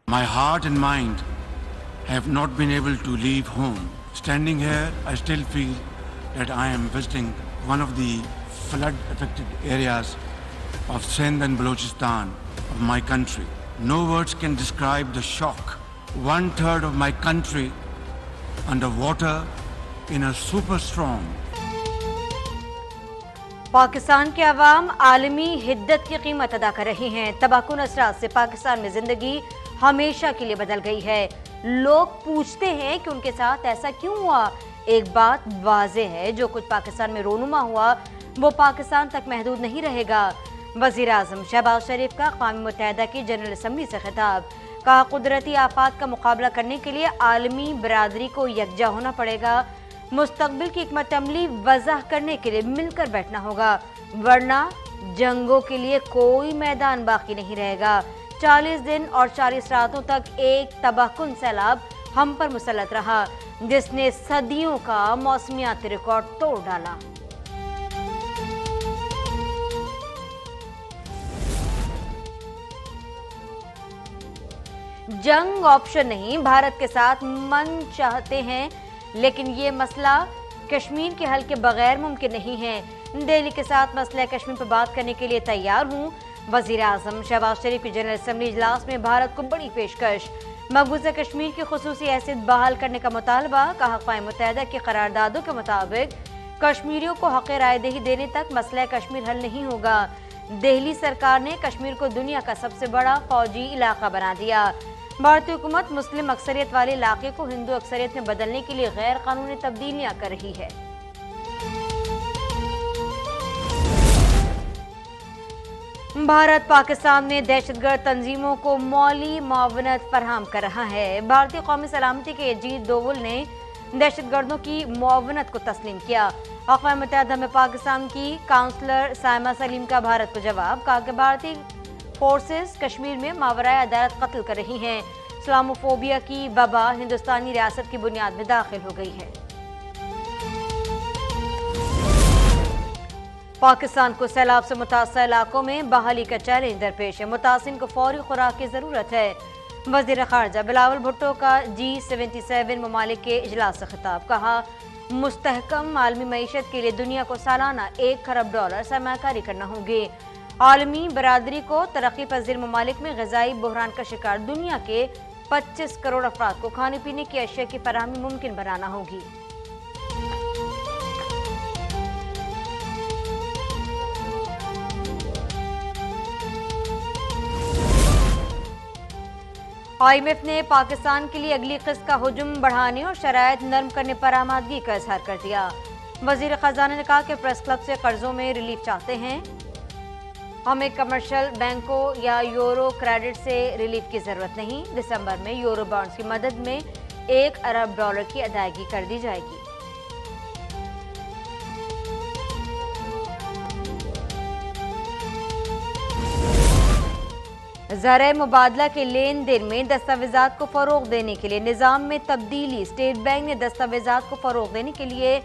My heart and mind have not been able to leave home. Standing here, I still feel that I am visiting one of the flood-affected areas of Sindh and Balochistan of my country. No words can describe the shock. 1/3 of my country underwater in a superstorm. Pakistan के अवाम आलमी हिद्दत की कीमत अदा कर रही हैं। तबाहकुन असरात से पाकिस्तान में जिंदगी हमेशा के लिए बदल गई है। लोग पूछते हैं कि उनके साथ ऐसा क्यों हुआ। एक बात वाज़ेह है, जो कुछ पाकिस्तान में रोनुमा हुआ वो पाकिस्तान तक महदूद नहीं रहेगा। वज़ीर आज़म शहबाज शरीफ का अक़वाम मुत्तहिदा की जनरल असम्बली से खिताब। कहा, कुदरती आफात का मुकाबला करने के लिए आलमी बरादरी को यकजा होना पड़ेगा। मुस्तक़बिल की हिकमत अमली वज़ह करने के लिए मिलकर बैठना होगा, वरना जंगों के लिए कोई मैदान बाकी नहीं रहेगा। 40 दिन और 40 रातों तक एक तबाहकुन सैलाब हम पर मुसल्लत रहा, जिसने सदियों का मौसमियाती रिकॉर्ड तोड़ डाला। जंग ऑप्शन नहीं, भारत के साथ मन चाहते हैं, लेकिन ये मसला कश्मीर के हल के बगैर मुमकिन नहीं है। दिल्ली के साथ मसला कश्मीर पर बात करने के लिए तैयार हूँ। वज़ीर आज़म शहबाज शरीफ की जनरल असम्बली इजलास में भारत को बड़ी पेशकश। मकबूजा कश्मीर की खुसूसी हैसियत बहाल करने का मुतालबा। कहा, अक़वाम मुत्तहिदा की करारदादों के मुताबिक कश्मीरियों को हक़ रायदही देने तक मसला कश्मीर हल नहीं होगा। दिल्ली सरकार ने कश्मीर को दुनिया का सबसे बड़ा फौजी इलाका बना दिया। भारतीय हुकूमत मुस्लिम अक्सरियत वाले इलाके को हिंदू अक्सरियत में बदलने के लिए गैर कानूनी तब्दीलियां कर रही है। भारत पाकिस्तान में दहशतगर्द तंजीमों को मौली मुआवनत फराहम कर रहा है। भारतीय कौमी सलामती के अजीत दोवल ने दहशतगर्दों की मुआवनत को तस्लीम किया। अक़वाम मुत्तहिदा में पाकिस्तान की काउंसलर साइमा सलीम का भारत को जवाब। कहा कि भारतीय फोर्सेस कश्मीर में मावराए अदालत कत्ल कर रही हैं। इस्लामोफोबिया की वबा हिंदुस्तानी रियासत की बुनियाद में दाखिल हो गई है। पाकिस्तान को सैलाब से मुतासर इलाकों में बहाली का चैलेंज दरपेश है। मुतासिन को फौरी खुराक की जरूरत है। वज़ीर ख़ारजा बिलावल भुट्टो का G77 ममालिक के इजलास से खिताब। कहा, मुस्तहकम आलमी मईशत के लिए दुनिया को सालाना $1 खरब सरमाकारी करना होगी। आलमी बरादरी को तरक्की पजीर ममालिक में ग़िज़ाई बहरान का शिकार दुनिया के 25 करोड़ अफराद को खाने पीने की अशिया की फराहमी मुमकिन बनाना होगी। IMF ने पाकिस्तान के लिए अगली किस्त का हुजूम बढ़ाने और शराइत नरम करने पर आमादगी का इजहार कर दिया। वज़ीर ख़जाना ने कहा कि प्रेस क्लब से कर्जों में रिलीफ चाहते हैं। हमें कमर्शियल बैंकों या यूरो क्रेडिट से रिलीफ की ज़रूरत नहीं। दिसंबर में यूरो बॉन्ड्स की मदद में $1 अरब की अदायगी कर दी जाएगी। ज़राए मुबादला के लेन देन में दस्तावेज़ात को फ़रोग़ देने के लिए निज़ाम में तब्दीली। स्टेट बैंक ने दस्तावेज़ात को फ़रोग़ देने के लिए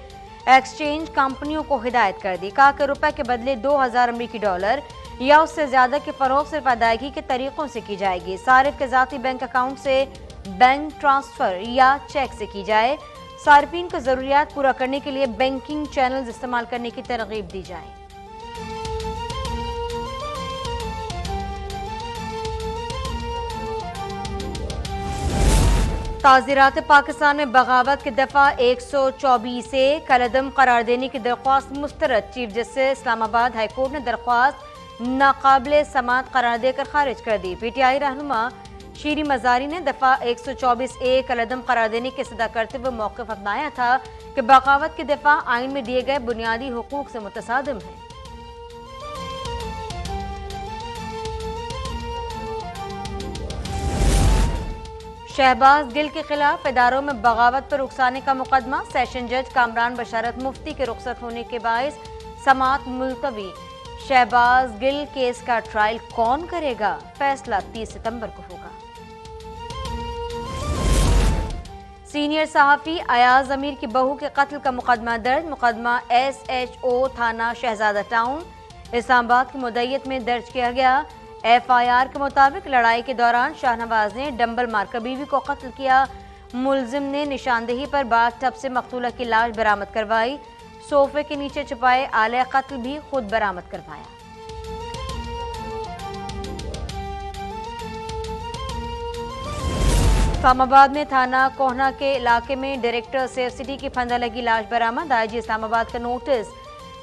एक्सचेंज कंपनियों को हिदायत कर दी। कहा कि रुपए के बदले $2000 या उससे ज़्यादा की फ़रोख्त सिर्फ अदायगी के तरीक़ों से की जाएगी। सारिफ के ज़ाती बैंक अकाउंट से बैंक ट्रांसफ़र या चेक से की जाए। सार्फिन को ज़रूरियात पूरा करने के लिए बैंकिंग चैनल्स इस्तेमाल करने की तरग़ीब दी जाए। ताज़ीरात पाकिस्तान में बगावत के दफ़ा 124 से कलअदम करार देने की दरख्वास्त मुस्तरद। Chief justice Islamabad high court ने दरख्वास्त नाकाबिले समात करार देकर खारिज कर दी। PTI रहनुमा शीरी मजारी ने दफ़ा 124A कलअदम करार देने की सदा करते हुए मौक़िफ़ अपनाया था कि बगावत के दफ़ा आइन में दिए गए बुनियादी हुकूक से मुतसादिम है। शहबाज गिल के खिलाफ इदारों में बगावत पर उकसाने का मुकदमा। सेशन जज कामरान बशारत मुफ्ती के रुखसत होने के बायस समात मुलतवी। शहबाज गिल केस का ट्रायल कौन करेगा? फैसला 30 सितंबर को होगा। सीनियर सहाफ़ी अयाज अमीर की बहू के कत्ल का मुकदमा दर्ज। मुकदमा SHO थाना शहजादा टाउन इस्लामाबाद की मुद्दईयत में दर्ज किया गया। FIR के मुताबिक लड़ाई के दौरान शाहनवाज ने डंबल मारकर बीवी को कत्ल किया। मुलजिम ने निशानदेही पर बाथ-टब से मकतूला की लाश बरामद करवाई। सोफे के नीचे छुपाए आले कत्ल भी खुद बरामद करवाया। इस्लामाबाद में थाना कोहना के इलाके में डायरेक्टर सेफ सिटी की फंदा लगी लाश बरामद। IG इस्लामाबाद का नोटिस,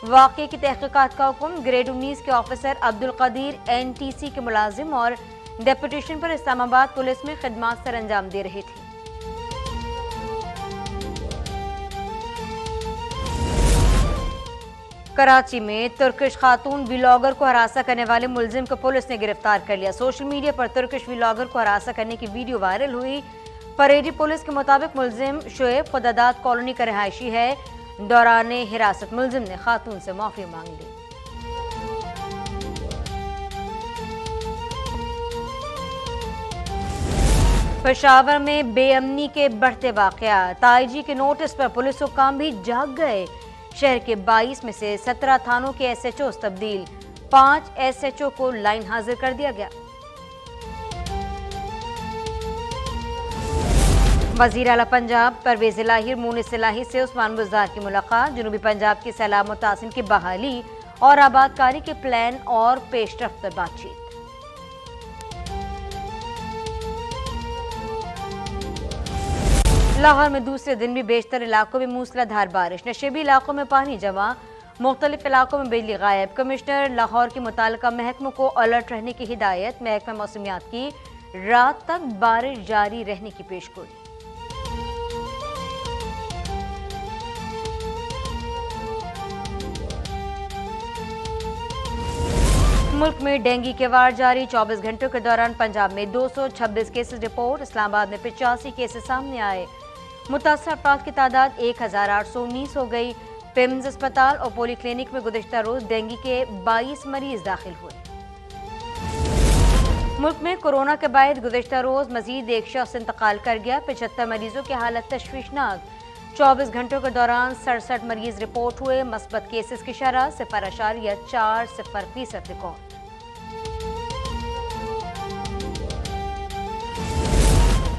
वाक़े की तहकीकात का हुक्म। ग्रेड 19 के ऑफिसर अब्दुल कदीर NTC के मुलाजिम और डेपुटेशन पर इस्लामाबाद पुलिस में खिदमात सर अंजाम दे रहे थे। कराची में तुर्किश खातून व्लॉगर को हरासा करने वाले मुलजिम को पुलिस ने गिरफ्तार कर लिया। सोशल मीडिया पर तुर्किश व्लॉगर को हरासा करने की वीडियो वायरल हुई। परेडी पुलिस के मुताबिक मुलजिम शुएब खुदादाद कॉलोनी का रिहायशी है। दौरान हिरासत मुलजिम ने खातून से माफी मांग ली। पेशावर में बेअमनी के बढ़ते वाकयात, IG के नोटिस पर पुलिस हुक्काम भी जाग गए। शहर के 22 में से 17 थानों के SHOs तब्दील, 5 SHO को लाइन हाजिर कर दिया गया। वजीर आला पंजाब परवेज इलाही और मुनीस इलाही से उस्मान बुज़दार की मुलाकात। जनूबी पंजाब की सैलाब मुतासिन की बहाली और आबादकारी के प्लान और पेशरफ्त पर बातचीत। लाहौर में दूसरे दिन भी बेशतर इलाकों में मूसलाधार बारिश, नशेबी इलाकों में पानी जमा, मुख्तलिफ इलाकों में बिजली गायब। कमिश्नर लाहौर के मुताल्लिका महकमों को अलर्ट रहने की हिदायत। महकमा मौसमियात की रात तक बारिश जारी रहने की पेशगोई। मुल्क में डेंगू के वार जारी, 24 घंटों के दौरान पंजाब में 226 केसेस रिपोर्ट। इस्लामाबाद में 85 केसेस सामने आए। मुतासर अफराद की तादाद 1819 हो गई। पिम्स अस्पताल और पोली क्लिनिक में गुज़िश्ता रोज डेंगू के 22 मरीज दाखिल हुए। मुल्क में कोरोना के बाद गुज़िश्ता रोज मजीद एक शख्स इंतकाल कर गया। 75 मरीजों की हालत तशवीशनाक। 24 घंटों के दौरान 67 मरीज रिपोर्ट हुए। मस्बत केसेस की शरह 0.40% रिकॉर्ड।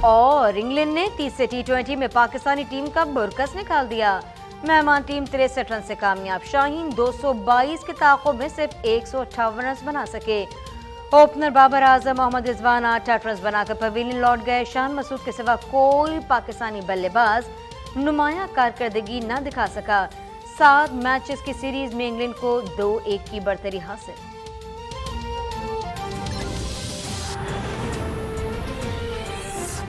और इंग्लैंड ने तीसरे T20 में पाकिस्तानी टीम का बुरकस निकाल दिया। मेहमान टीम 63 रन से कामयाब। शाहीन 222 के ताक़ुब में सिर्फ 158 रन बना सके। ओपनर बाबर आजम, मोहम्मद रिजवान 8 रन बनाकर पवेलियन लौट गए। शान मसूद के सिवा कोई पाकिस्तानी बल्लेबाज नुमायां कारकर्दगी न दिखा सका। 7 मैचेस की सीरीज में इंग्लैंड को 2-1 की बढ़तरी हासिल।